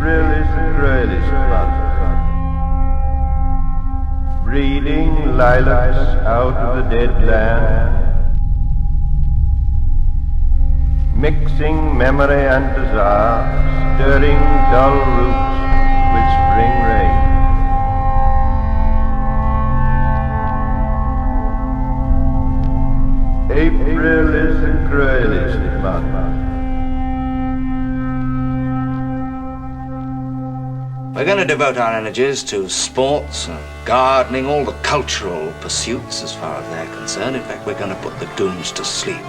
April is the cruellest month. Breeding lilacs out of the dead land, mixing memory and desire, stirring dull roots with spring rain. April is the cruellest month. We're going to devote our energies to sports and gardening, all the cultural pursuits as far as they're concerned. In fact, we're going to put the goons to sleep.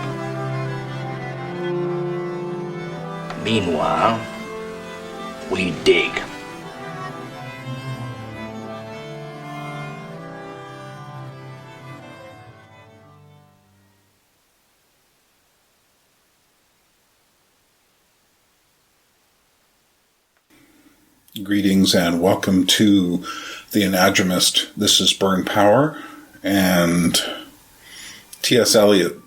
Meanwhile, we dig. Greetings and welcome to the Anadromist. This is Burn Power, and T.S. Eliot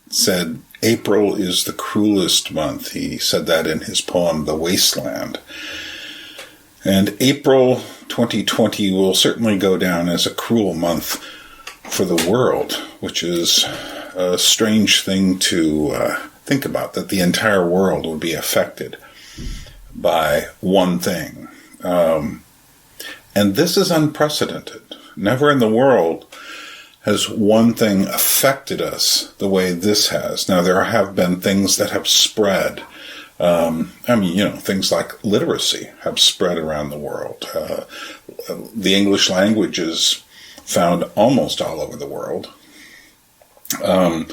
said April is the cruelest month. He said that in his poem The Wasteland. And April 2020 will certainly go down as a cruel month for the world, which is a strange thing to think about, that the entire world would be affected by one thing. And this is unprecedented. Never in the world has one thing affected us the way this has. Now, there have been things that have spread. Things like literacy have spread around the world. The English language is found almost all over the world. The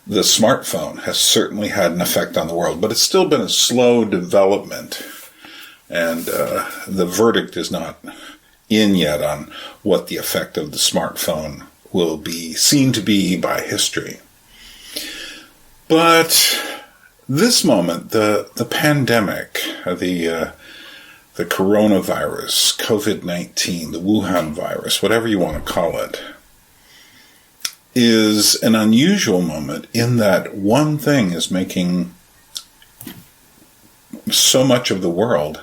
smartphone has certainly had an effect on the world, but it's still been a slow development. And the verdict is not in yet on what the effect of the smartphone will be seen to be by history. But this moment, the pandemic, the coronavirus, COVID-19, the Wuhan virus, whatever you want to call it, is an unusual moment in that one thing is making so much of the world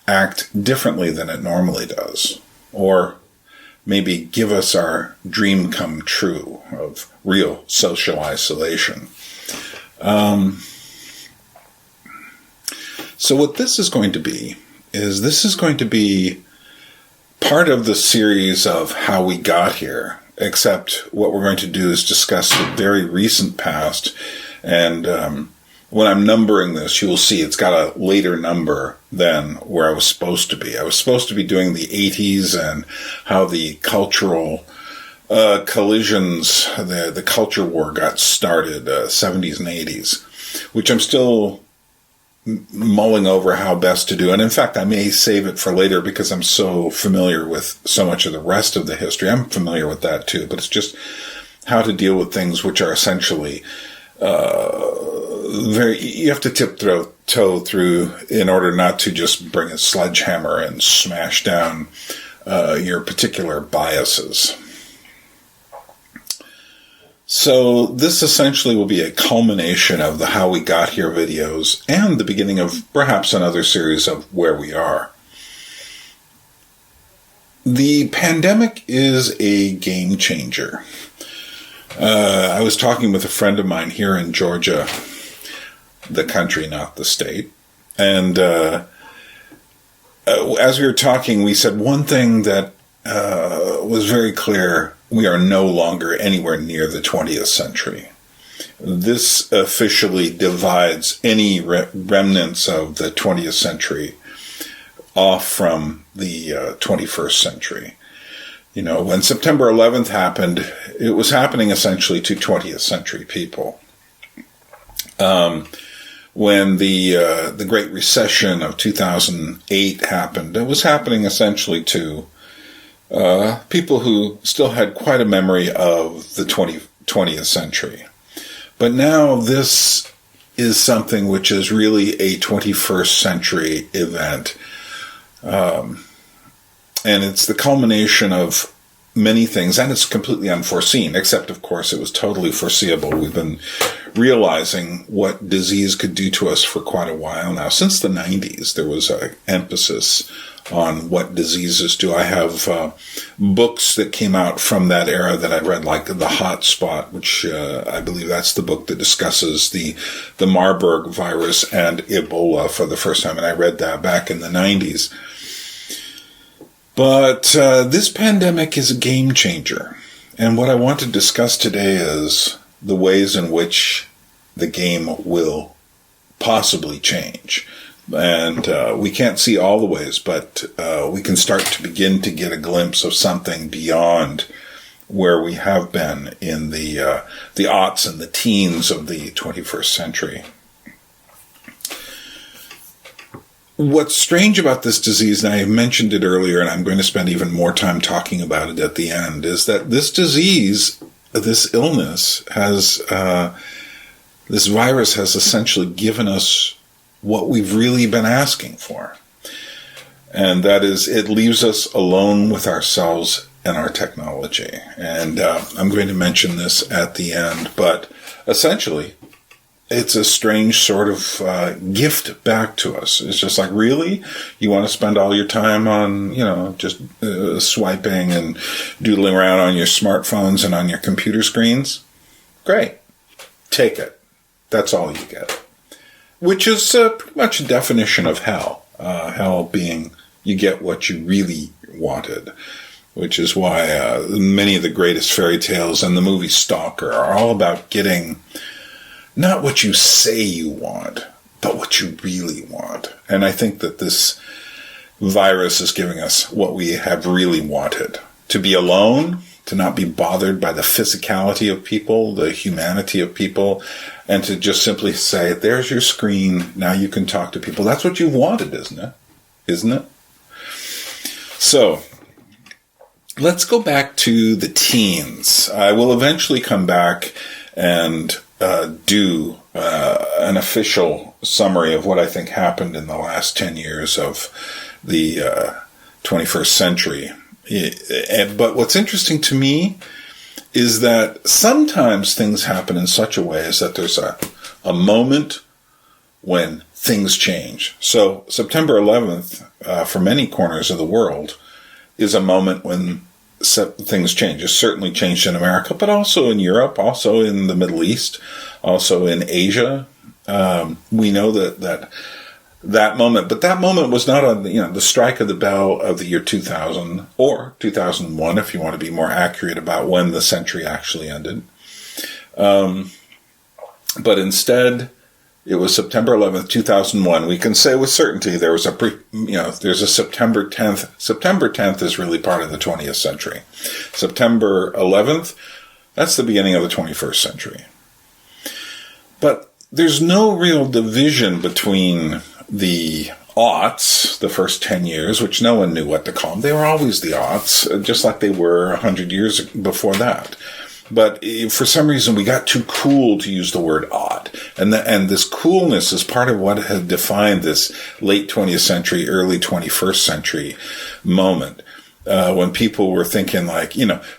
act differently than it normally does, or maybe give us our dream come true of real social isolation. So what this is going to be is part of the series of how we got here, except what we're going to do is discuss the very recent past. And when I'm numbering this, you will see it's got a later number than where I was supposed to be. I was supposed to be doing the 80s and how the cultural collisions, the culture war got started, 70s and 80s, which I'm still mulling over how best to do. And in fact, I may save it for later because I'm so familiar with so much of the rest of the history. I'm familiar with that too, but it's just how to deal with things which are essentially you have to tiptoe through in order not to just bring a sledgehammer and smash down your particular biases. So this essentially will be a culmination of the How We Got Here videos and the beginning of perhaps another series of Where We Are. The pandemic is a game changer. I was talking with a friend of mine here in Georgia, the country, not the state. And as we were talking, we said one thing that was very clear: we are no longer anywhere near the 20th century. This officially divides any remnants of the 20th century off from the 21st century. You know, when September 11th happened, it was happening essentially to 20th century people. When the Great Recession of 2008 happened, it was happening essentially to people who still had quite a memory of the 20th century. But now this is something which is really a 21st century event. And it's the culmination of many things, and it's completely unforeseen, except, of course, it was totally foreseeable. We've been realizing what disease could do to us for quite a while now. Since the 90s, there was an emphasis on what diseases do. I have books that came out from that era that I read, like The Hot Spot, which I believe that's the book that discusses the Marburg virus and Ebola for the first time, and I read that back in the 90s. But this pandemic is a game changer, and what I want to discuss today is the ways in which the game will possibly change. And we can't see all the ways, but we can start to begin to get a glimpse of something beyond where we have been in the aughts and the teens of the 21st century. What's strange about this disease, and I mentioned it earlier, and I'm going to spend even more time talking about it at the end, is that this disease, this illness, this virus has essentially given us what we've really been asking for. And that is, it leaves us alone with ourselves and our technology. And I'm going to mention this at the end, but essentially, it's a strange sort of gift back to us. It's just like, really? You want to spend all your time on, just swiping and doodling around on your smartphones and on your computer screens? Great. Take it. That's all you get. Which is pretty much a definition of hell. Hell being you get what you really wanted. Which is why many of the greatest fairy tales and the movie Stalker are all about getting not what you say you want, but what you really want. And I think that this virus is giving us what we have really wanted. To be alone, to not be bothered by the physicality of people, the humanity of people, and to just simply say, there's your screen, now you can talk to people. That's what you've wanted, isn't it? Isn't it? So, let's go back to the teens. I will eventually come back and do an official summary of what I think happened in the last 10 years of the 21st century. But what's interesting to me is that sometimes things happen in such a way as that there's a moment when things change. So September 11th, for many corners of the world, is a moment when things change. It's certainly changed in America, but also in Europe, also in the Middle East, also in Asia. We know that moment, but that moment was not on the strike of the bell of the year 2000 or 2001, if you want to be more accurate about when the century actually ended. But instead, it was September 11th, 2001. We can say with certainty there was there's a September 10th. September 10th is really part of the 20th century. September 11th, that's the beginning of the 21st century. But there's no real division between the aughts, the first 10 years, which no one knew what to call them. They were always the aughts, just like they were 100 years before that. But for some reason, we got too cool to use the word aught. And this coolness is part of what had defined this late 20th century, early 21st century moment, when people were thinking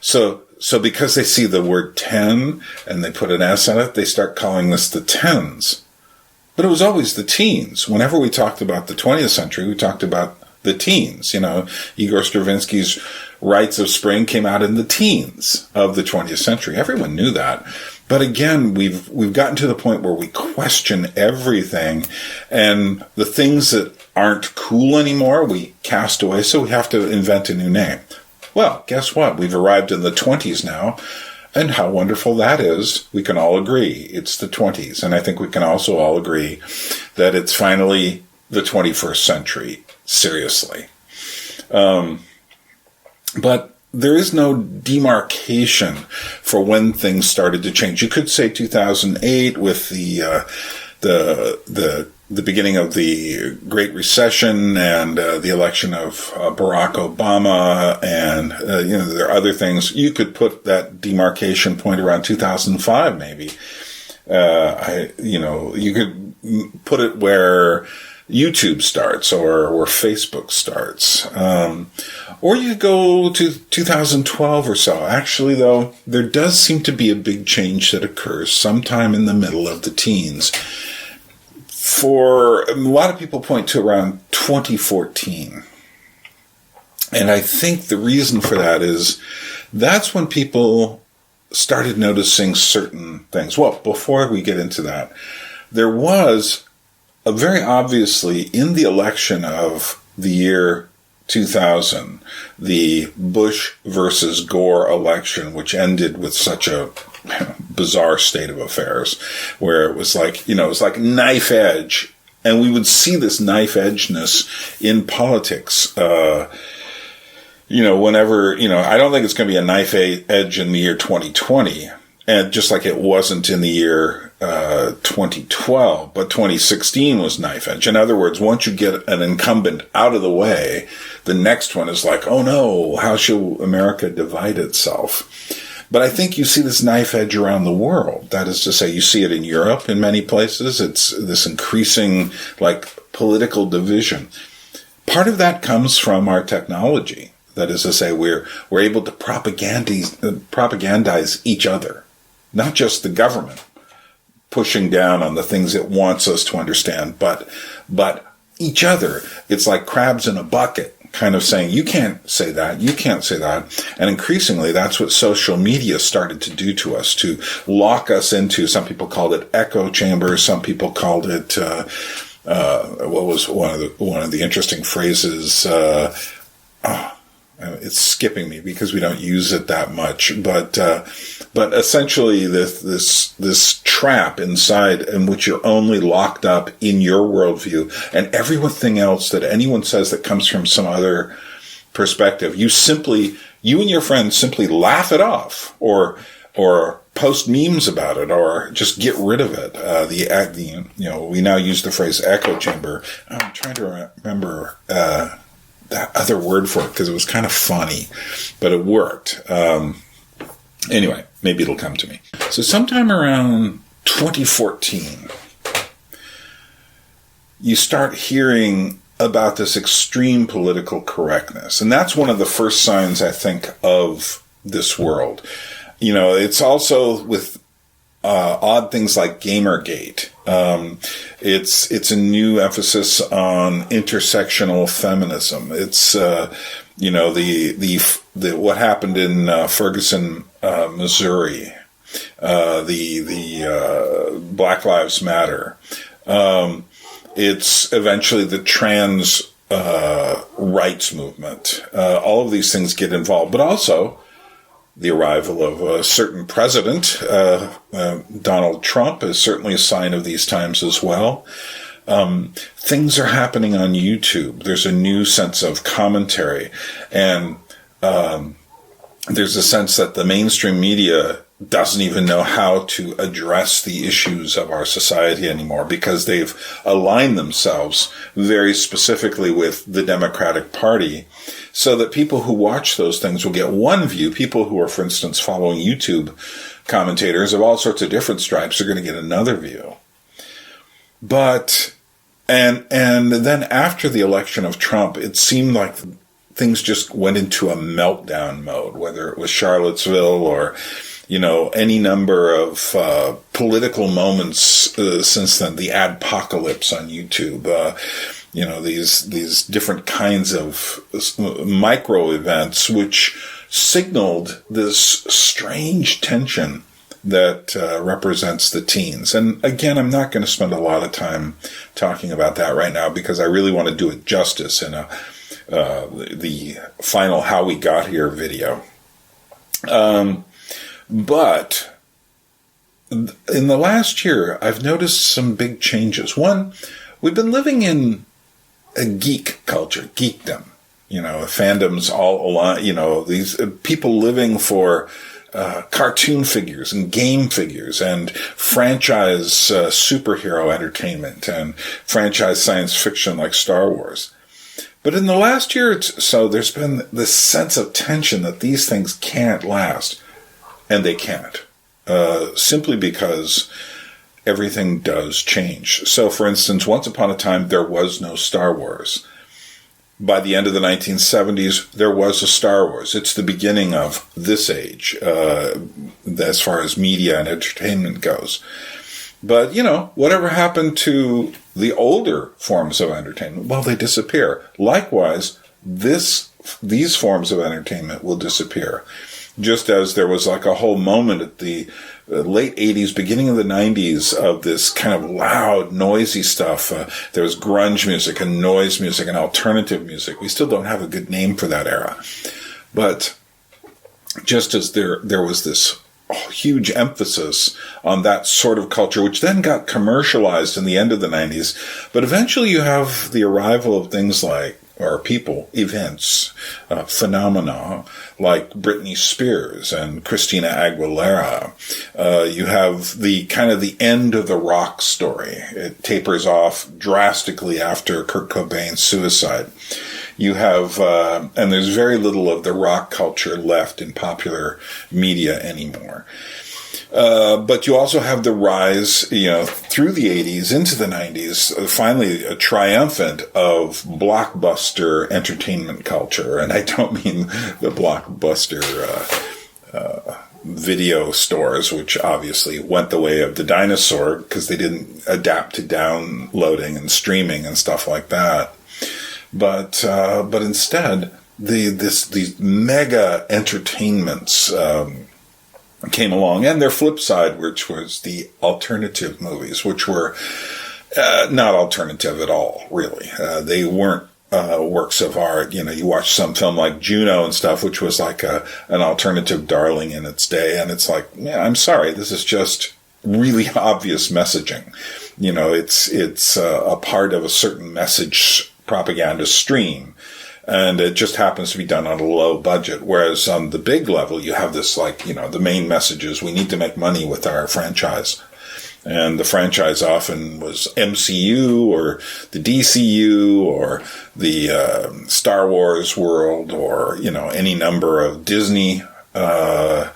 so because they see the word 10 and they put an S on it, they start calling this the tens. But it was always the teens. Whenever we talked about the 20th century, we talked about the teens. Igor Stravinsky's Rites of Spring came out in the teens of the 20th century. Everyone knew that. But again, we've gotten to the point where we question everything, and the things that aren't cool anymore, we cast away, so we have to invent a new name. Well, guess what? We've arrived in the 20s now, and how wonderful that is. We can all agree it's the 20s, and I think we can also all agree that it's finally the 21st century, seriously. But there is no demarcation for when things started to change. You could say 2008 with the beginning of the Great Recession and the election of Barack Obama, and there are other things. You could put that demarcation point around 2005, maybe. You could put it where YouTube starts or Facebook starts. Or you go to 2012 or so. Actually, though, there does seem to be a big change that occurs sometime in the middle of the teens. For a lot of people point to around 2014. And I think the reason for that is that's when people started noticing certain things. Well, before we get into that, there was very obviously in the election of the year 2000, the Bush versus Gore election, which ended with such a bizarre state of affairs, where it was like, it was like knife edge. And we would see this knife edgeness in politics, whenever, I don't think it's going to be a knife edge in the year 2020, and just like it wasn't in the year 2012, but 2016 was knife edge. In other words, once you get an incumbent out of the way, the next one is like, oh no, how shall America divide itself? But I think you see this knife edge around the world. That is to say, you see it in Europe in many places. It's this increasing, political division. Part of that comes from our technology. That is to say, we're able to propagandize each other, not just the government pushing down on the things it wants us to understand, but each other. It's like crabs in a bucket, kind of saying, you can't say that, you can't say that. And increasingly, that's what social media started to do to us, to lock us into, some people called it echo chambers, some people called it, what was one of the interesting phrases, it's skipping me because we don't use it that much, but essentially this trap inside in which you're only locked up in your worldview, and everything else that anyone says that comes from some other perspective, you and your friends simply laugh it off, or post memes about it, or just get rid of it. We now use the phrase echo chamber. I'm trying to remember that other word for it because it was kind of funny, but it worked. Anyway, maybe it'll come to me. So sometime around 2014, you start hearing about this extreme political correctness. And that's one of the first signs, I think, of this world. It's also with odd things like Gamergate. It's a new emphasis on intersectional feminism. It's the what happened in Ferguson, Missouri, the Black Lives Matter. It's eventually the trans rights movement. All of these things get involved, but also the arrival of a certain president, Donald Trump, is certainly a sign of these times as well. Things are happening on YouTube. There's a new sense of commentary, and there's a sense that the mainstream media doesn't even know how to address the issues of our society anymore because they've aligned themselves very specifically with the Democratic Party, so that people who watch those things will get one view. People who are, for instance, following YouTube commentators of all sorts of different stripes are going to get another view. But, and then after the election of Trump, it seemed like things just went into a meltdown mode, whether it was Charlottesville or any number of political moments since then, the adpocalypse on YouTube, these different kinds of micro events which signaled this strange tension that represents the teens. And again, I'm not going to spend a lot of time talking about that right now because I really want to do it justice in the final How We Got Here video. But in the last year, I've noticed some big changes. One, we've been living in a geek culture, geekdom. Fandoms all along, these people living for cartoon figures and game figures and franchise superhero entertainment and franchise science fiction like Star Wars. But in the last year or so, there's been this sense of tension that these things can't last. And they can't. Simply because everything does change. So, for instance, once upon a time, there was no Star Wars. By the end of the 1970s, there was a Star Wars. It's the beginning of this age, as far as media and entertainment goes. But, whatever happened to the older forms of entertainment? Well, they disappear. Likewise, these forms of entertainment will disappear. Just as there was like a whole moment at the late 80s, beginning of the 90s of this kind of loud, noisy stuff. There was grunge music and noise music and alternative music. We still don't have a good name for that era. But just as there was this huge emphasis on that sort of culture, which then got commercialized in the end of the 90s. But eventually you have the arrival of things like, or people, events, phenomena like Britney Spears and Christina Aguilera. You have the kind of the end of the rock story. It tapers off drastically after Kurt Cobain's suicide. You have, and there's very little of the rock culture left in popular media anymore. But you also have the rise, through the 80s into the 90s, finally a triumphant of blockbuster entertainment culture. And I don't mean the blockbuster video stores, which obviously went the way of the dinosaur because they didn't adapt to downloading and streaming and stuff like that. But instead, these mega entertainments came along, and their flip side, which was the alternative movies, which were not alternative at all, really. They weren't works of art. You watch some film like Juno and stuff, which was like an alternative darling in its day, and it's like, I'm sorry, this is just really obvious messaging. It's a part of a certain message propaganda stream. And it just happens to be done on a low budget. Whereas on the big level, you have this the main message is we need to make money with our franchise. And the franchise often was MCU or the DCU or the Star Wars world or, any number of Disney or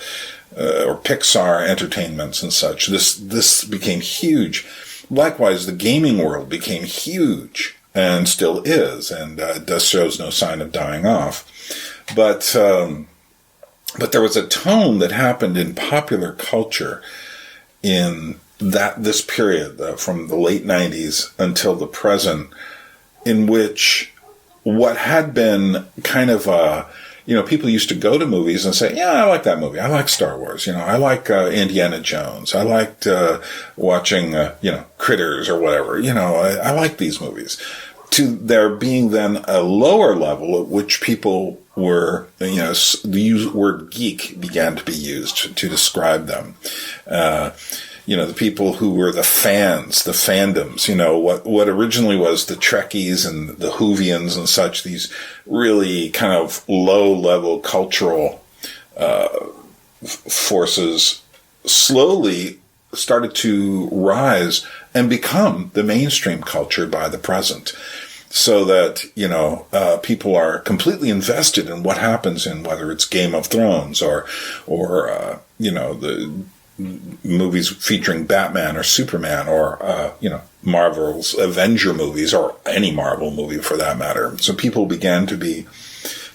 Pixar entertainments and such. This became huge. Likewise, the gaming world became huge. And still is, and does shows no sign of dying off. But there was a tone that happened in popular culture in this period, from the late 90s until the present, in which what had been kind of people used to go to movies and say, yeah, I like that movie. I like Star Wars. I like Indiana Jones. I liked watching, Critters or whatever. I like these movies. To there being then a lower level at which people were, the word geek began to be used to describe them. The people who were the fans, the fandoms, what originally was the Trekkies and the Whovians and such, these really kind of low-level cultural forces slowly started to rise and become the mainstream culture by the present. So that, people are completely invested in what happens in whether it's Game of Thrones or the movies featuring Batman or Superman or, Marvel's Avenger movies or any Marvel movie for that matter. So people began to be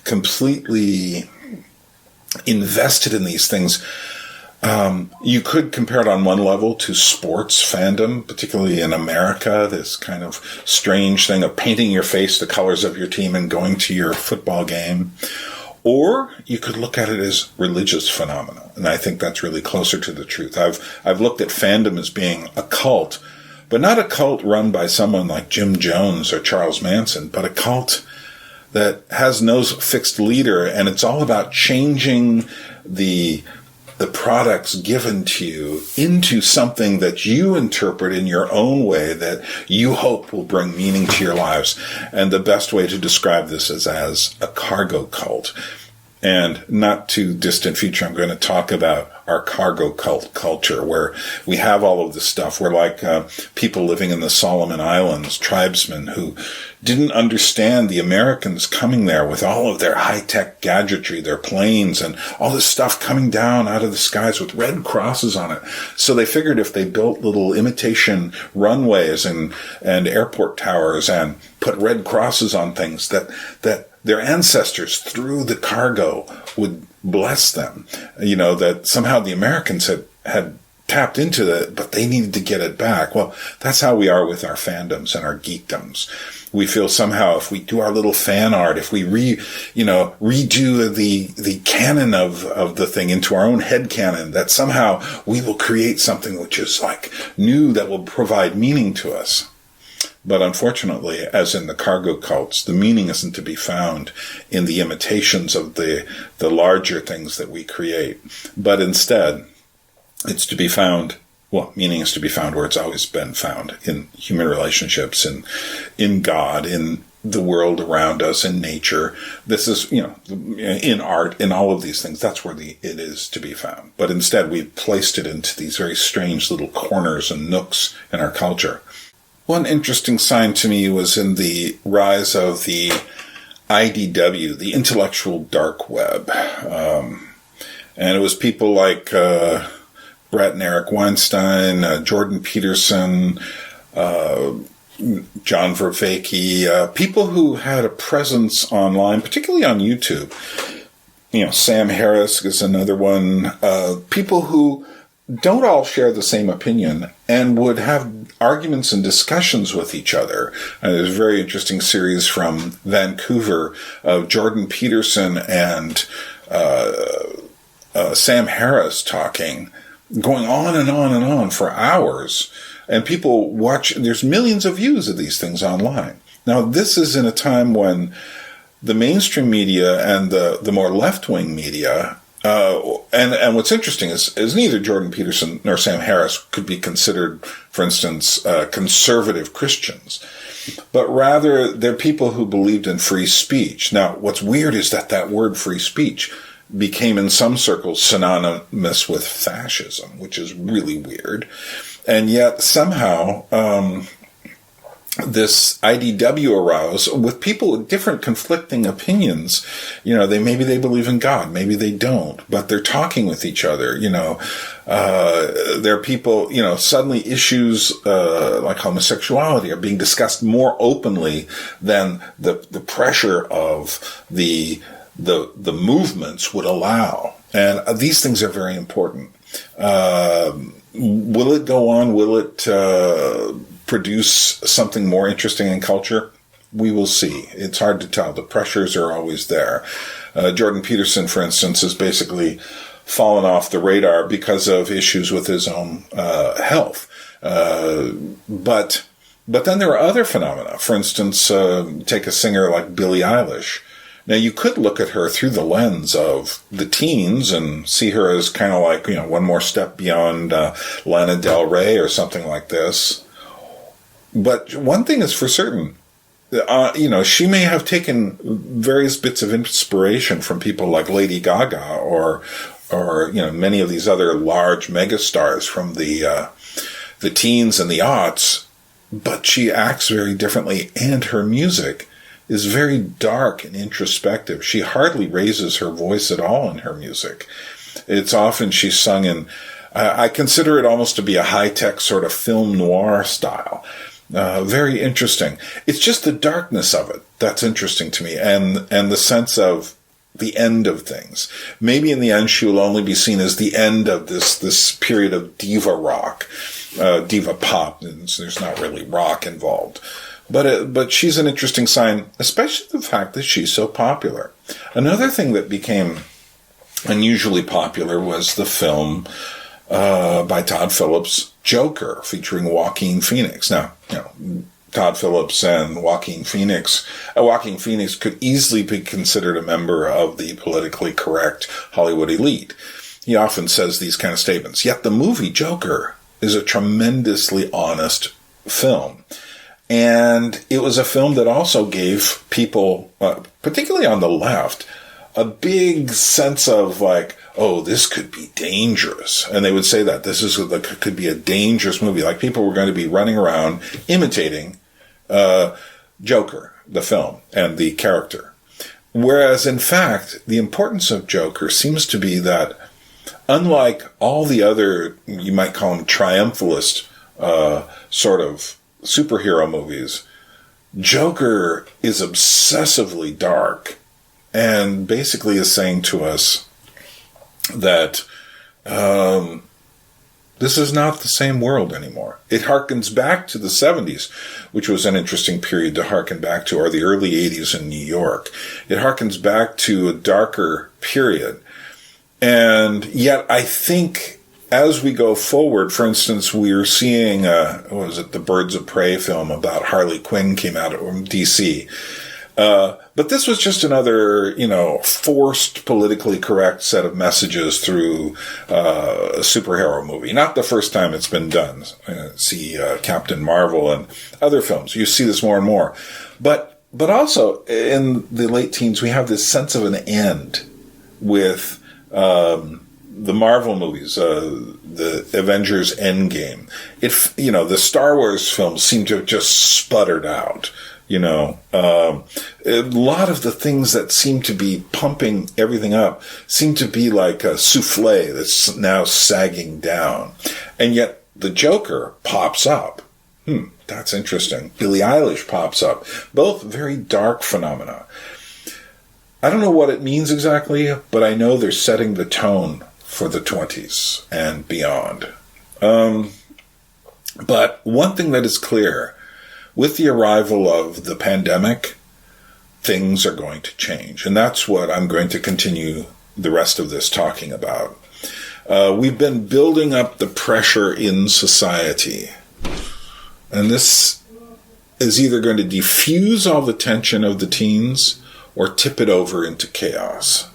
completely invested in these things. You could compare it on one level to sports fandom, particularly in America, this kind of strange thing of painting your face the colors of your team and going to your football game. Or you could look at it as religious phenomena, and I think that's really closer to the truth. I've looked at fandom as being a cult, but not a cult run by someone like Jim Jones or Charles Manson, but a cult that has no fixed leader, and it's all about changing the products given to you into something that you interpret in your own way that you hope will bring meaning to your lives. And the best way to describe this is as a cargo cult. And not too distant future, I'm going to talk about our cargo cult culture, where we have all of this stuff. We're like people living in the Solomon Islands, tribesmen who didn't understand the Americans coming there with all of their high-tech gadgetry, their planes, and all this stuff coming down out of the skies with red crosses on it. So they figured if they built little imitation runways and airport towers and put red crosses on things, that their ancestors through the cargo would bless them. You know, that somehow the Americans had tapped into that, but they needed to get it back. Well, that's how we are with our fandoms and our geekdoms. We feel somehow if we do our little fan art, if we redo the canon of the thing into our own head canon, that somehow we will create something which is like new, that will provide meaning to us. But unfortunately, as in the cargo cults, the meaning isn't to be found in the imitations of the larger things that we create. But instead, it's to be found, meaning is to be found where it's always been found, in human relationships, in God, in the world around us, in nature. This is, in art, in all of these things, that's where it is to be found. But instead, we've placed it into these very strange little corners and nooks in our culture. One interesting sign to me was in the rise of the IDW, the intellectual dark web. And it was people like Brett and Eric Weinstein, Jordan Peterson, John Vervaeke, people who had a presence online, particularly on YouTube. Sam Harris is another one. People who don't all share the same opinion and would have arguments and discussions with each other. And there's a very interesting series from Vancouver of Jordan Peterson and Sam Harris talking, going on and on and on for hours. And people watch, there's millions of views of these things online. Now, this is in a time when the mainstream media and the more left-wing media, and what's interesting is neither Jordan Peterson nor Sam Harris could be considered, for instance, conservative Christians, but rather they're people who believed in free speech. Now, what's weird is that word free speech became in some circles synonymous with fascism, which is really weird. And yet somehow this IDW arose with people with different conflicting opinions. Maybe they believe in God, maybe they don't, but they're talking with each other. There are people, suddenly issues like homosexuality are being discussed more openly than the pressure of the movements would allow. And these things are very important. Will it go on? Will it produce something more interesting in culture? We will see. It's hard to tell. The pressures are always there. Jordan Peterson, for instance, has basically fallen off the radar because of issues with his own health. But then there are other phenomena. For instance, take a singer like Billie Eilish. Now, you could look at her through the lens of the teens and see her as kind of like, one more step beyond Lana Del Rey or something like this. But one thing is for certain, she may have taken various bits of inspiration from people like Lady Gaga or many of these other large megastars from the teens and the aughts, but she acts very differently, and her music is very dark and introspective. She hardly raises her voice at all in her music. It's often she's sung in, I consider it almost to be a high-tech sort of film noir style. Very interesting. It's just the darkness of it that's interesting to me, and the sense of the end of things. Maybe in the end she will only be seen as the end of this period of diva rock, diva pop. There's not really rock involved. But she's an interesting sign, especially the fact that she's so popular. Another thing that became unusually popular was the film by Todd Phillips, Joker, featuring Joaquin Phoenix. Now, Todd Phillips and Joaquin Phoenix could easily be considered a member of the politically correct Hollywood elite. He often says these kind of statements. Yet the movie Joker is a tremendously honest film. And it was a film that also gave people, particularly on the left, a big sense of like, oh, this could be dangerous. And they would say that could be a dangerous movie. Like people were going to be running around imitating Joker, the film, and the character. Whereas, in fact, the importance of Joker seems to be that, unlike all the other, you might call them triumphalist sort of superhero movies, Joker is obsessively dark and basically is saying to us that this is not the same world anymore. It harkens back to the 70s, which was an interesting period to harken back to, or the early 80s in New York. It harkens back to a darker period. And yet I think as we go forward, for instance, we're seeing, the Birds of Prey film about Harley Quinn came out from DC. But this was just another, forced, politically correct set of messages through a superhero movie. Not the first time it's been done. See Captain Marvel and other films. You see this more and more. But also, in the late teens, we have this sense of an end with the Marvel movies, the Avengers Endgame. The Star Wars films seem to have just sputtered out. A lot of the things that seem to be pumping everything up seem to be like a souffle that's now sagging down. And yet the Joker pops up. That's interesting. Billie Eilish pops up. Both very dark phenomena. I don't know what it means exactly, but I know they're setting the tone for the 20s and beyond. But one thing that is clear, with the arrival of the pandemic, things are going to change. And that's what I'm going to continue the rest of this talking about. We've been building up the pressure in society. And this is either going to diffuse all the tension of the teens or tip it over into chaos.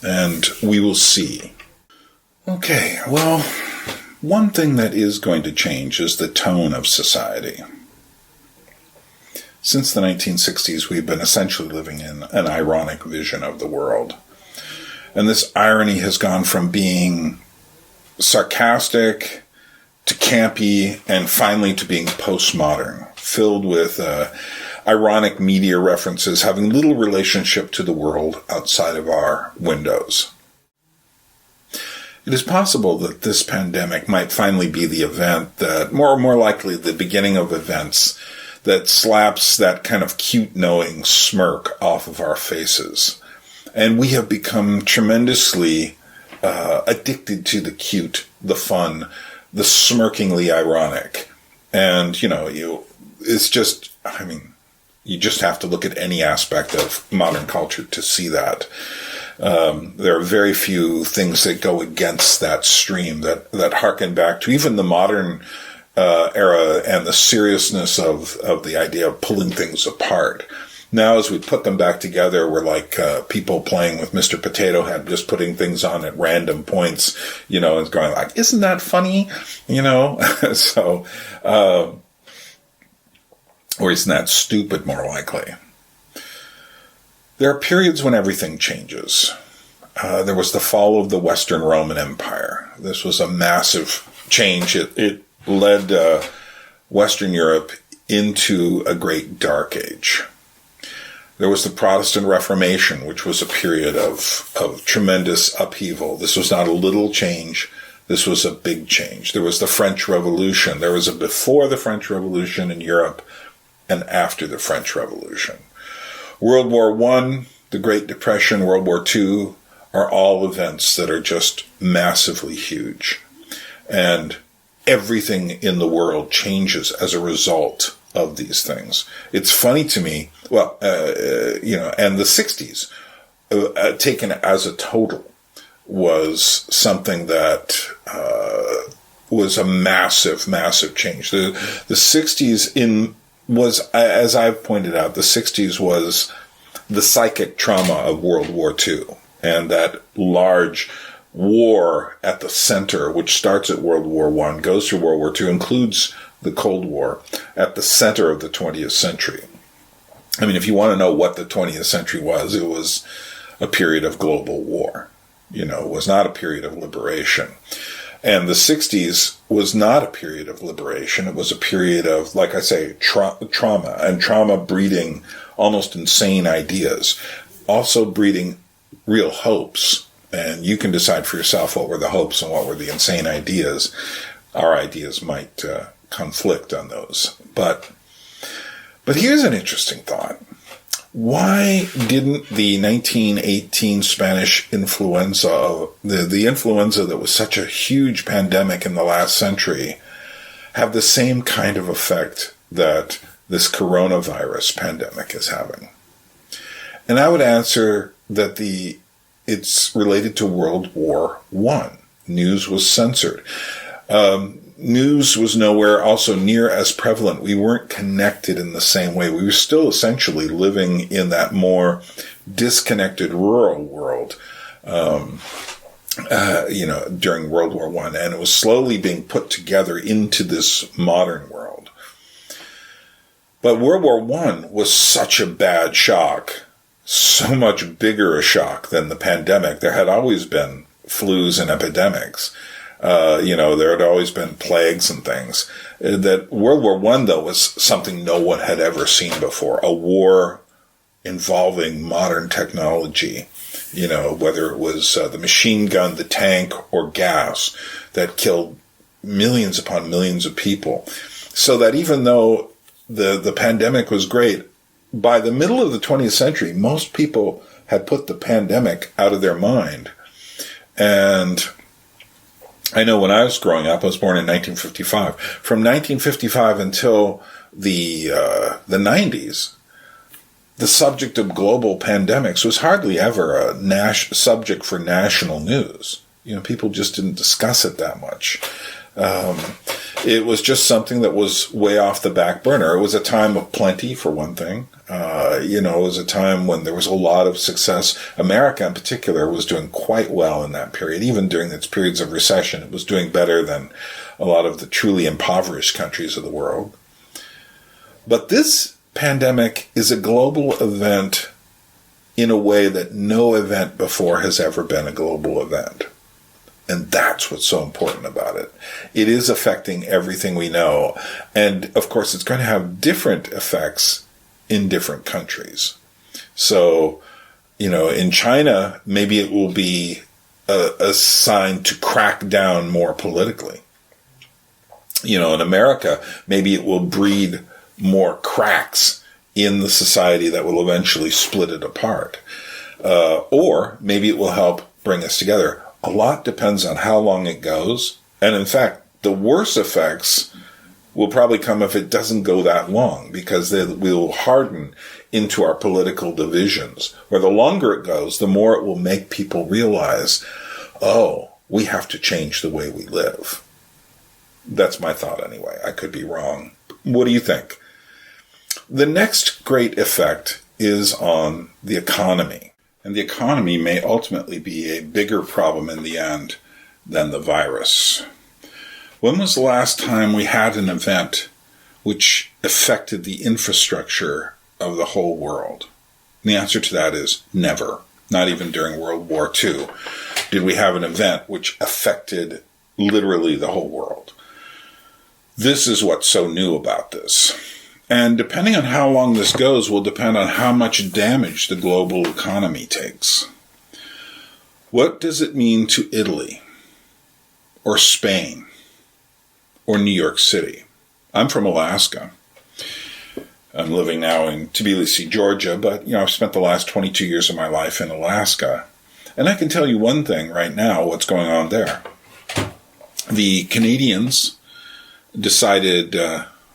And we will see. Okay, well, one thing that is going to change is the tone of society. Since the 1960s, we've been essentially living in an ironic vision of the world. And this irony has gone from being sarcastic to campy and finally to being postmodern, filled with ironic media references having little relationship to the world outside of our windows. It is possible that this pandemic might finally be the event that, more likely the beginning of events, that slaps that kind of cute knowing smirk off of our faces. And we have become tremendously addicted to the cute, the fun, the smirkingly ironic. And, you just have to look at any aspect of modern culture to see that. There are very few things that go against that stream that harken back to even the modern era and the seriousness of the idea of pulling things apart. Now, as we put them back together, we're like people playing with Mr. Potato Head, just putting things on at random points, and going like, isn't that funny? So, or isn't that stupid, more likely? There are periods when everything changes. There was the fall of the Western Roman Empire. This was a massive change. It led Western Europe into a great dark age. There was the Protestant Reformation, which was a period of tremendous upheaval. This was not a little change. This was a big change. There was the French Revolution. There was a before the French Revolution in Europe and after the French Revolution. World War I, the Great Depression, World War II are all events that are just massively huge. And everything in the world changes as a result of these things. It's funny to me, and the 60s, taken as a total, was something that was a massive, massive change. The 60s was, as I've pointed out, the 60s was the psychic trauma of World War II, and that large war at the center, which starts at World War I, goes through World War II, includes the Cold War, at the center of the 20th century. I mean, if you want to know what the 20th century was, it was a period of global war. It was not a period of liberation. And the 60s was not a period of liberation. It was a period of, like I say, trauma, and trauma breeding almost insane ideas, also breeding real hopes. And you can decide for yourself what were the hopes and what were the insane ideas. Our ideas might conflict on those. But here's an interesting thought. Why didn't the 1918 Spanish influenza, the influenza that was such a huge pandemic in the last century, have the same kind of effect that this coronavirus pandemic is having? And I would answer that it's related to World War I. News was censored. News was nowhere also near as prevalent. We weren't connected in the same way. We were still essentially living in that more disconnected rural world, during World War I, and it was slowly being put together into this modern world. But World War I was such a bad shock, so much bigger a shock than the pandemic. There had always been flus and epidemics. There had always been plagues and things. That World War I, though, was something no one had ever seen before. A war involving modern technology, whether it was the machine gun, the tank, or gas that killed millions upon millions of people. So that even though the pandemic was great, by the middle of the 20th century, most people had put the pandemic out of their mind. And I know when I was growing up, I was born in 1955. From 1955 until the 90s, the subject of global pandemics was hardly ever a subject for national news. People just didn't discuss it that much. It was just something that was way off the back burner. It was a time of plenty, for one thing. It was a time when there was a lot of success. America, in particular, was doing quite well in that period. Even during its periods of recession, it was doing better than a lot of the truly impoverished countries of the world. But this pandemic is a global event in a way that no event before has ever been a global event. And that's what's so important about it. It is affecting everything we know. And, of course, it's going to have different effects in different countries. So, in China, maybe it will be a sign to crack down more politically. In America, maybe it will breed more cracks in the society that will eventually split it apart. Or maybe it will help bring us together. A lot depends on how long it goes. And in fact, the worst effects will probably come if it doesn't go that long, because they will harden into our political divisions. Where the longer it goes, the more it will make people realize, we have to change the way we live. That's my thought anyway. I could be wrong. What do you think? The next great effect is on the economy. And the economy may ultimately be a bigger problem in the end than the virus. When was the last time we had an event which affected the infrastructure of the whole world? And the answer to that is never. Not even during World War II did we have an event which affected literally the whole world. This is what's so new about this. And depending on how long this goes will depend on how much damage the global economy takes. What does it mean to Italy, or Spain, or New York City? I'm from Alaska. I'm living now in Tbilisi, Georgia, but I've spent the last 22 years of my life in Alaska. And I can tell you one thing right now, what's going on there. The Canadians decided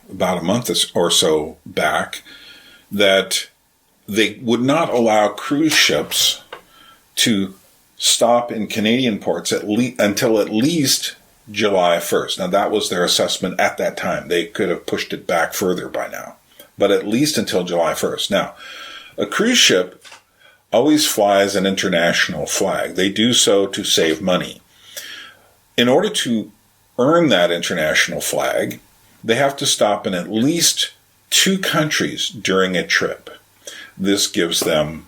about a month or so back that they would not allow cruise ships to stop in Canadian ports until at least July 1st. Now, that was their assessment at that time. They could have pushed it back further by now, but at least until July 1st. Now, a cruise ship always flies an international flag. They do so to save money. In order to earn that international flag, they have to stop in at least 2 countries during a trip. This gives them,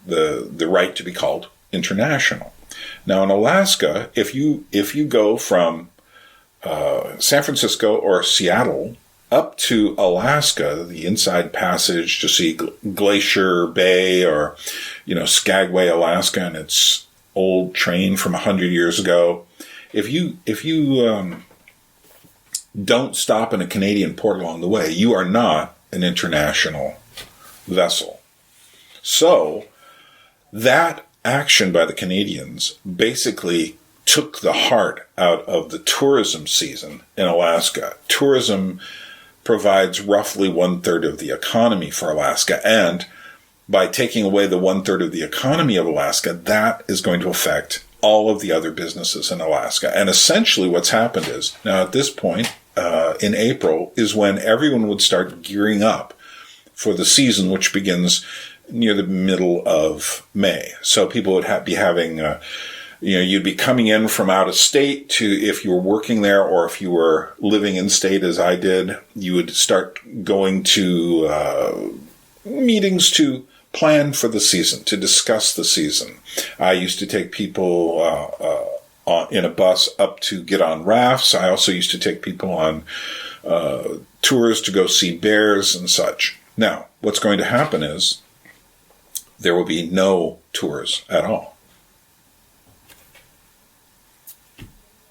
the right to be called international. Now in Alaska, if you go from San Francisco or Seattle up to Alaska, the Inside Passage to see Glacier Bay or, Skagway, Alaska, and its old train from 100 years ago. If you don't stop in a Canadian port along the way, you are not an international vessel. So that action by the Canadians basically took the heart out of the tourism season in Alaska. Tourism provides roughly 1/3 of the economy for Alaska, and by taking away the 1/3 of the economy of Alaska, that is going to affect all of the other businesses in Alaska. And essentially what's happened is, now at this point, in April, is when everyone would start gearing up for the season, which begins near the middle of May. So people would be having... you'd be coming in from out of state to, if you were working there or if you were living in state as I did, you would start going to meetings to plan for the season, to discuss the season. I used to take people in a bus up to get on rafts. I also used to take people on tours to go see bears and such. Now, what's going to happen is there will be no tours at all.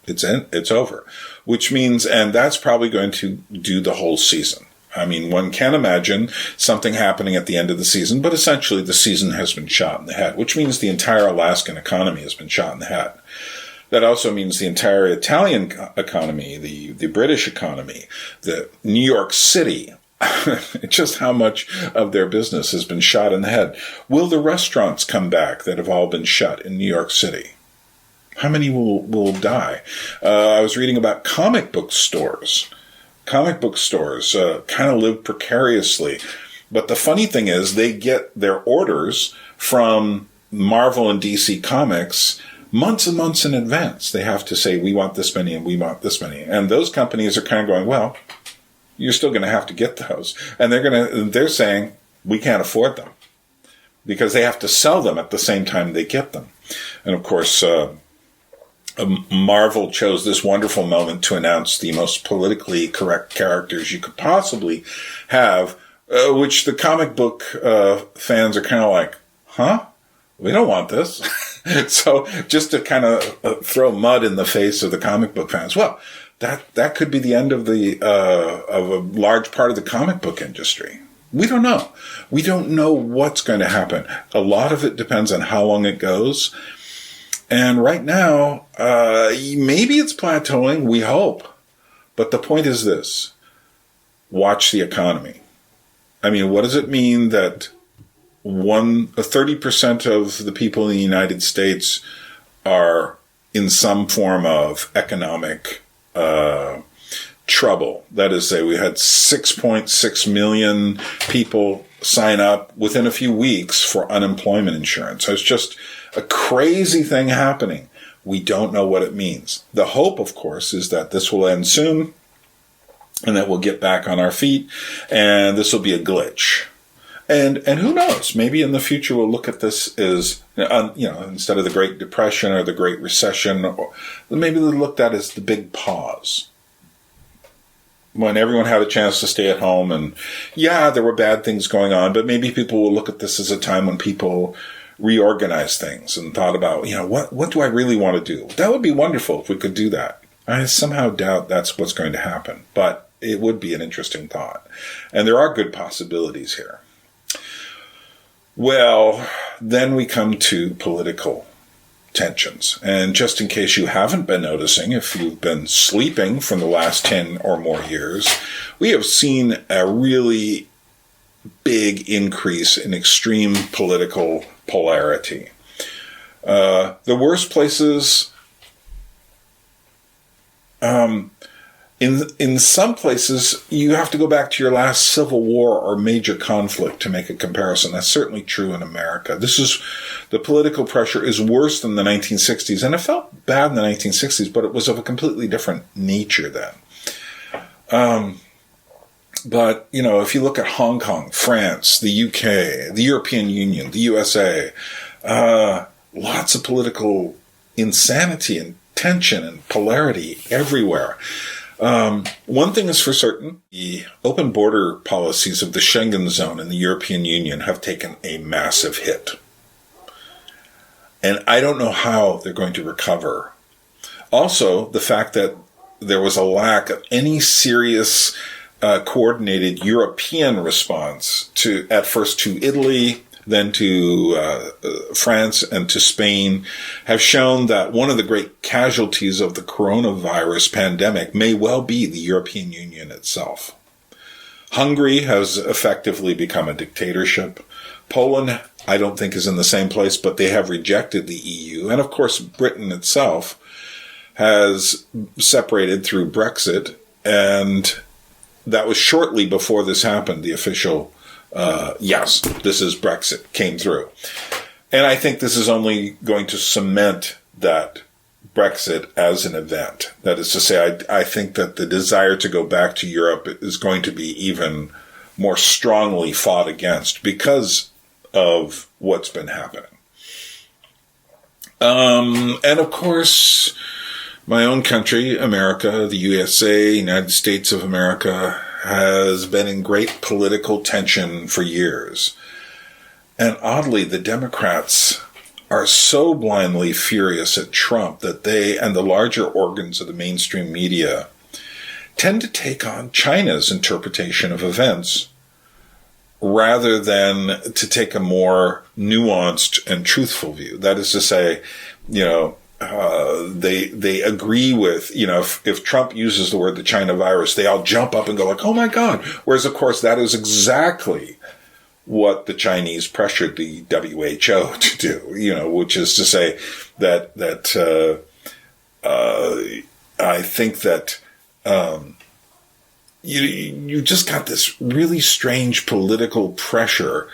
It's over, which means, and that's probably going to do the whole season. I mean, one can imagine something happening at the end of the season, but essentially the season has been shot in the head, which means the entire Alaskan economy has been shot in the head. That also means the entire Italian economy, the British economy, the New York City, just how much of their business has been shot in the head. Will the restaurants come back that have all been shut in New York City? How many will die? I was reading about comic book stores. Comic book stores kind of live precariously. But the funny thing is they get their orders from Marvel and DC Comics months and months in advance. They have to say, we want this many and we want this many. And those companies are kind of going, well, you're still going to have to get those. And they're saying, we can't afford them. Because they have to sell them at the same time they get them. And of course... Marvel chose this wonderful moment to announce the most politically correct characters you could possibly have, which the comic book fans are kind of like, huh? We don't want this. So just to kind of throw mud in the face of the comic book fans, well, that could be the end of of a large part of the comic book industry. We don't know. We don't know what's going to happen. A lot of it depends on how long it goes. And right now, maybe it's plateauing, we hope. But the point is this. Watch the economy. I mean, what does it mean that 30% of the people in the United States are in some form of economic trouble? That is, say, we had 6.6 million people sign up within a few weeks for unemployment insurance. So it's just a crazy thing happening. We don't know what it means. The hope, of course, is that this will end soon and that we'll get back on our feet and this will be a glitch. And who knows? Maybe in the future we'll look at this as, instead of the Great Depression or the Great Recession, or maybe they'll look at it as the big pause. When everyone had a chance to stay at home and, yeah, there were bad things going on, but maybe people will look at this as a time when people reorganized things and thought about, what do I really want to do? That would be wonderful if we could do that. I somehow doubt that's what's going to happen, but it would be an interesting thought. And there are good possibilities here. Well, then we come to political tensions. And just in case you haven't been noticing, if you've been sleeping from the last 10 or more years, we have seen a really big increase in extreme political polarity. The worst places, in some places, you have to go back to your last civil war or major conflict to make a comparison. That's certainly true in America. The political pressure is worse than the 1960s, and it felt bad in the 1960s, but it was of a completely different nature then. But, if you look at Hong Kong, France, the UK, the European Union, the USA, lots of political insanity and tension and polarity everywhere. One thing is for certain, the open border policies of the Schengen zone and the European Union have taken a massive hit. And I don't know how they're going to recover. Also, the fact that there was a lack of any serious coordinated European response at first to Italy, then to France and to Spain, have shown that one of the great casualties of the coronavirus pandemic may well be the European Union itself. Hungary has effectively become a dictatorship. Poland, I don't think, is in the same place, but they have rejected the EU. And of course, Britain itself has separated through Brexit, and that was shortly before this happened, the official yes, this is Brexit came through. And I think this is only going to cement that Brexit as an event. That is to say, I think that the desire to go back to Europe is going to be even more strongly fought against because of what's been happening. And of course, my own country, America, the USA, United States of America, has been in great political tension for years. And oddly, the Democrats are so blindly furious at Trump that they and the larger organs of the mainstream media tend to take on China's interpretation of events rather than to take a more nuanced and truthful view. That is to say, they agree with, if Trump uses the word the China virus, they all jump up and go like, oh my God. Whereas, of course, that is exactly what the Chinese pressured the WHO to do, which is to say that I think that you just got this really strange political pressure,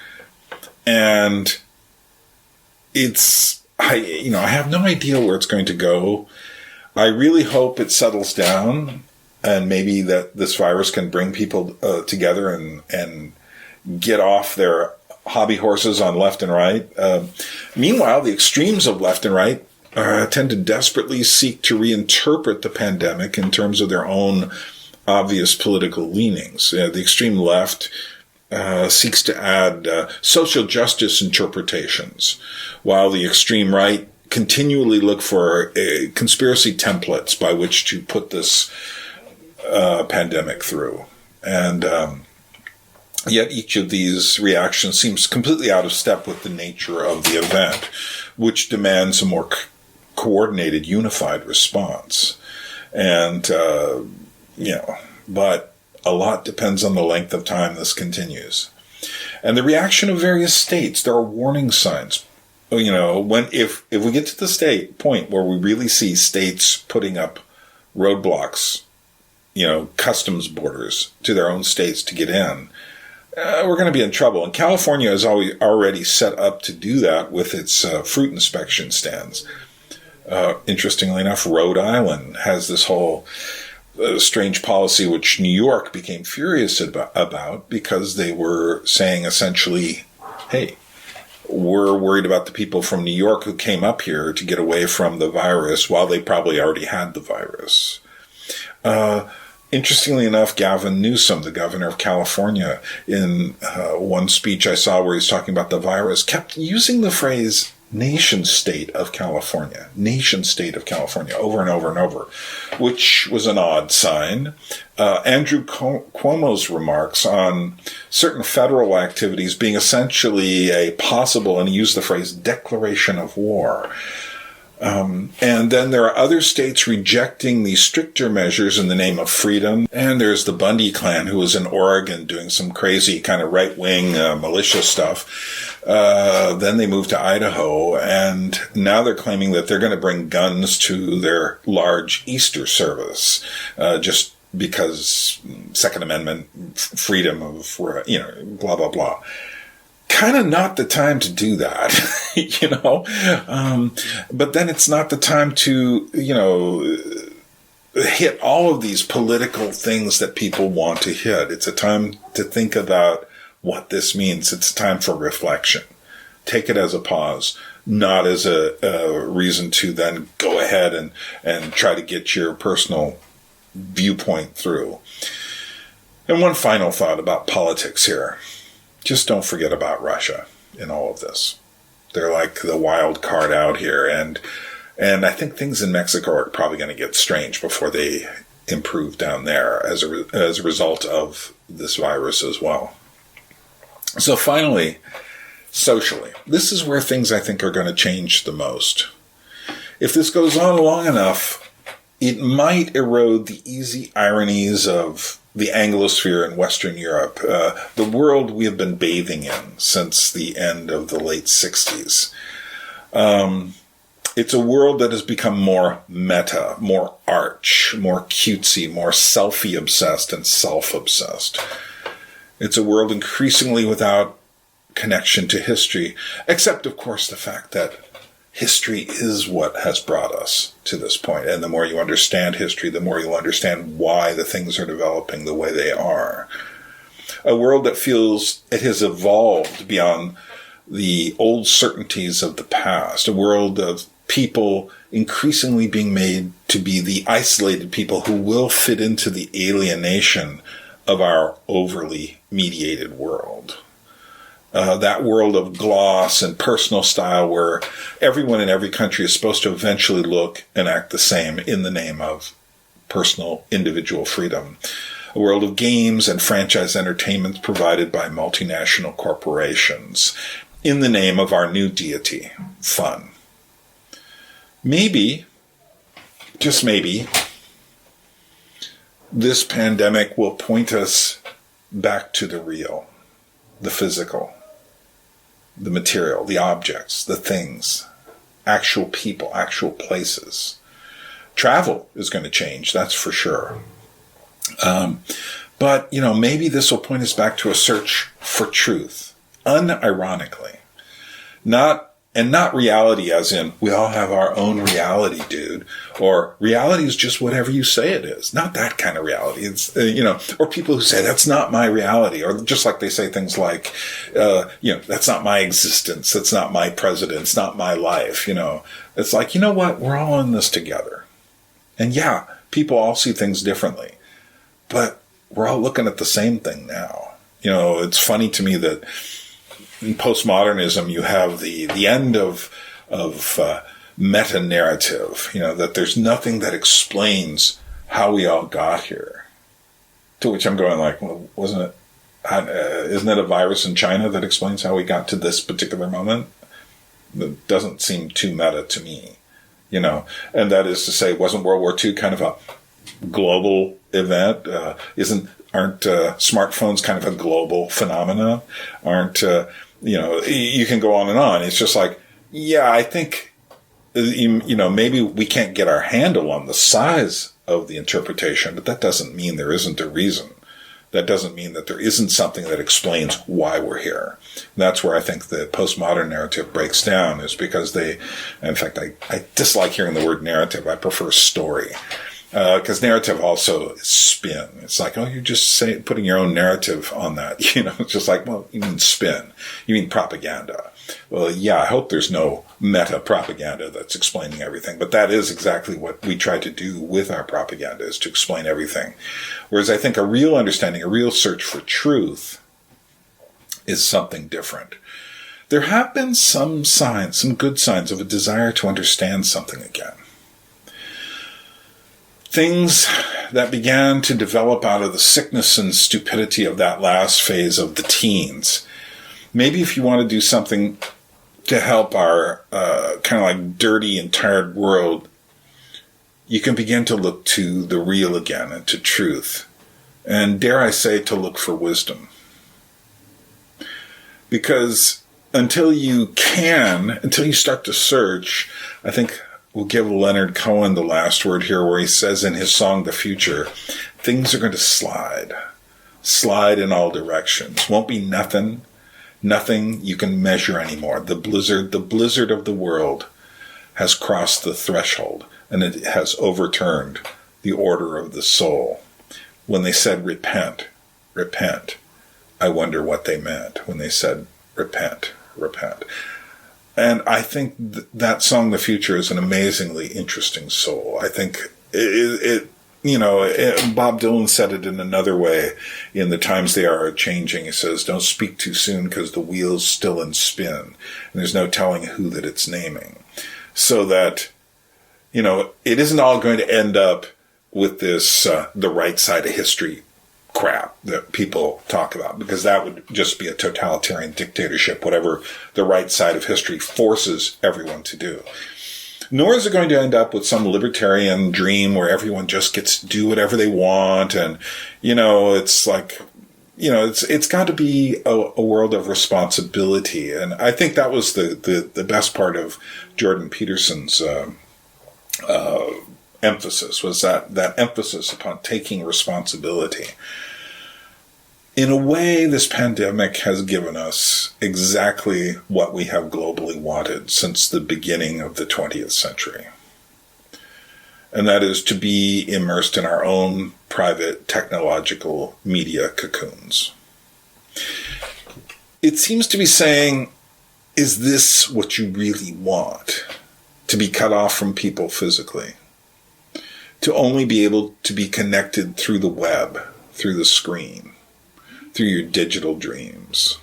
and I have no idea where it's going to go. I really hope it settles down, and maybe that this virus can bring people together and get off their hobby horses on left and right. Meanwhile, the extremes of left and right tend to desperately seek to reinterpret the pandemic in terms of their own obvious political leanings. The extreme left seeks to add social justice interpretations, while the extreme right continually look for conspiracy templates by which to put this pandemic through. And yet each of these reactions seems completely out of step with the nature of the event, which demands a more coordinated, unified response. And, but a lot depends on the length of time this continues. And the reaction of various states, there are warning signs. If we get to the point where we really see states putting up roadblocks, customs borders to their own states to get in, we're going to be in trouble. And California is already set up to do that with its fruit inspection stands. Interestingly enough, Rhode Island has this whole strange policy, which New York became furious about because they were saying essentially, hey, we're worried about the people from New York who came up here to get away from the virus while they probably already had the virus. Interestingly enough, Gavin Newsom, the governor of California, in one speech I saw where he's talking about the virus, kept using the phrase nation state of California, over and over and over, which was an odd sign. Andrew Cuomo's remarks on certain federal activities being essentially a possible, and he used the phrase, declaration of war. And then there are other states rejecting these stricter measures in the name of freedom. And there's the Bundy clan, who was in Oregon doing some crazy kind of right-wing militia stuff. Then they moved to Idaho, and now they're claiming that they're going to bring guns to their large Easter service, just because Second Amendment, freedom of, blah, blah, blah. Kind of not the time to do that, but then it's not the time to, hit all of these political things that people want to hit. It's a time to think about what this means. It's a time for reflection. Take it as a pause, not as a reason to then go ahead and try to get your personal viewpoint through. And one final thought about politics here. Just don't forget about Russia in all of this. They're like the wild card out here. And I think things in Mexico are probably going to get strange before they improve down there as a result of this virus as well. So finally, socially, this is where things I think are going to change the most. If this goes on long enough, it might erode the easy ironies of the Anglosphere in Western Europe, the world we have been bathing in since the end of the late 60s. It's a world that has become more meta, more arch, more cutesy, more selfie-obsessed and self-obsessed. It's a world increasingly without connection to history, except, of course, the fact that history is what has brought us to this point. And the more you understand history, the more you'll understand why the things are developing the way they are. A world that feels it has evolved beyond the old certainties of the past. A world of people increasingly being made to be the isolated people who will fit into the alienation of our overly mediated world. That world of gloss and personal style where everyone in every country is supposed to eventually look and act the same in the name of personal individual freedom. A world of games and franchise entertainments provided by multinational corporations in the name of our new deity, fun. Maybe, just maybe, this pandemic will point us back to the real, the physical, the material, the objects, the things, actual people, actual places. Travel is going to change, that's for sure. But, maybe this will point us back to a search for truth, unironically. Not reality as in, we all have our own reality, dude. Or reality is just whatever you say it is. Not that kind of reality. It's, or people who say, that's not my reality. Or just like they say things like, that's not my existence. That's not my president. It's not my life. It's like, you know what? We're all in this together. And yeah, people all see things differently. But we're all looking at the same thing now. It's funny to me that in postmodernism, you have the end of meta-narrative, that there's nothing that explains how we all got here. To which I'm going like, well, isn't it a virus in China that explains how we got to this particular moment? That doesn't seem too meta to me, and that is to say, wasn't World War II kind of a global event? Aren't smartphones kind of a global phenomenon? Aren't you can go on and on. It's just like, yeah, I think, maybe we can't get our handle on the size of the interpretation, but that doesn't mean there isn't a reason. That doesn't mean that there isn't something that explains why we're here. And that's where I think the postmodern narrative breaks down, is because in fact, I dislike hearing the word narrative. I prefer story. Because narrative also is spin. It's like, oh, you're just putting your own narrative on that. It's just like, well, you mean spin. You mean propaganda. Well, yeah, I hope there's no meta propaganda that's explaining everything. But that is exactly what we try to do with our propaganda, is to explain everything. Whereas I think a real understanding, a real search for truth is something different. There have been some signs, some good signs of a desire to understand something again. Things that began to develop out of the sickness and stupidity of that last phase of the teens. Maybe if you want to do something to help our kind of like dirty and tired world, you can begin to look to the real again and to truth. And dare I say, to look for wisdom. Because until you start to search, I think we'll give Leonard Cohen the last word here, where he says in his song, The Future, things are going to slide in all directions. Won't be nothing you can measure anymore. The blizzard of the world has crossed the threshold, and it has overturned the order of the soul. When they said repent, repent, I wonder what they meant when they said repent, repent. And I think that song, The Future, is an amazingly interesting soul. I think Bob Dylan said it in another way in The Times They Are Changing. He says, don't speak too soon because the wheel's still in spin. And there's no telling who that it's naming. So that, it isn't all going to end up with this, the right side of history crap that people talk about, because that would just be a totalitarian dictatorship, whatever the right side of history forces everyone to do. Nor is it going to end up with some libertarian dream where everyone just gets to do whatever they want. And, it's like, it's got to be a world of responsibility. And I think that was the best part of Jordan Peterson's emphasis, was that emphasis upon taking responsibility. In a way, this pandemic has given us exactly what we have globally wanted since the beginning of the 20th century. And that is to be immersed in our own private technological media cocoons. It seems to be saying, is this what you really want? To be cut off from people physically? To only be able to be connected through the web, through the screen, through your digital dreams.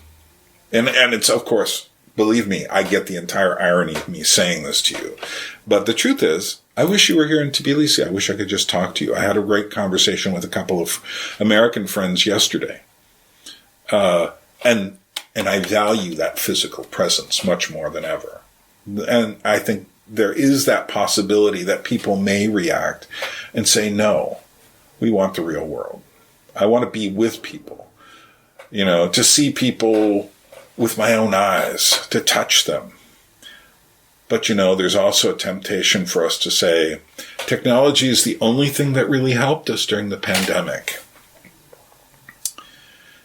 And it's, of course, believe me, I get the entire irony of me saying this to you. But the truth is, I wish you were here in Tbilisi. I wish I could just talk to you. I had a great conversation with a couple of American friends yesterday. And I value that physical presence much more than ever. And I think there is that possibility that people may react and say, no, we want the real world. I want to be with people. To see people with my own eyes, to touch them. But, there's also a temptation for us to say, technology is the only thing that really helped us during the pandemic.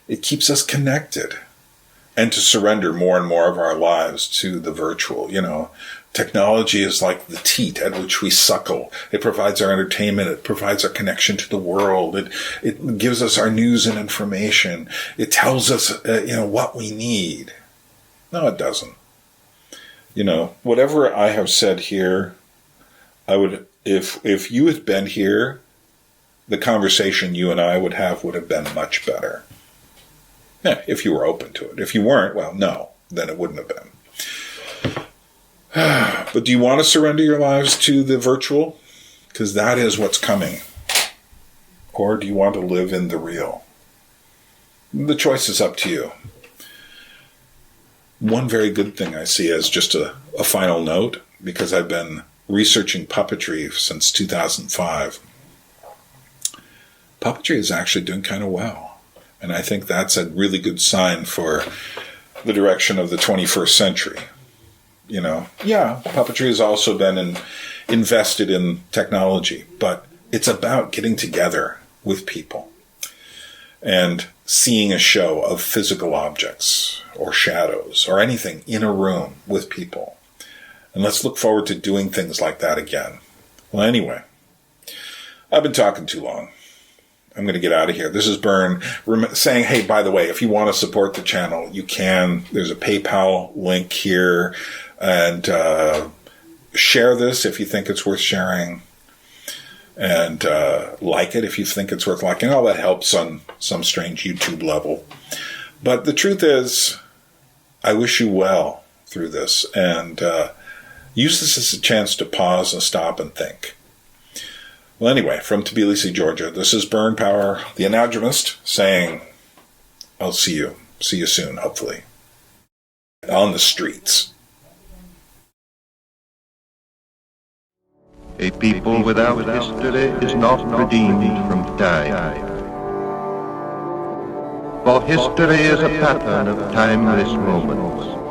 It keeps us connected. And to surrender more and more of our lives to the virtual. Technology is like the teat at which we suckle. It provides our entertainment. It provides our connection to the world. It gives us our news and information. It tells us, what we need. No, it doesn't. Whatever I have said here, I would, if you had been here, the conversation you and I would have been much better. Yeah, if you were open to it. If you weren't, well, no, then it wouldn't have been. But do you want to surrender your lives to the virtual? Because that is what's coming. Or do you want to live in the real? The choice is up to you. One very good thing I see as just a final note, because I've been researching puppetry since 2005. Puppetry is actually doing kind of well. And I think that's a really good sign for the direction of the 21st century. Puppetry has also been invested in technology, but it's about getting together with people and seeing a show of physical objects or shadows or anything in a room with people. And let's look forward to doing things like that again. Well, anyway, I've been talking too long. I'm going to get out of here. This is Byrne saying, hey, by the way, if you want to support the channel, you can. There's a PayPal link here. And share this if you think it's worth sharing. And like it if you think it's worth liking. All that helps on some strange YouTube level. But the truth is, I wish you well through this. And use this as a chance to pause and stop and think. Well, anyway, from Tbilisi, Georgia, this is Burn Power, the Anadromist, saying, I'll see you. See you soon, hopefully. On the streets. A people without history is not redeemed from time. For history is a pattern of timeless moments.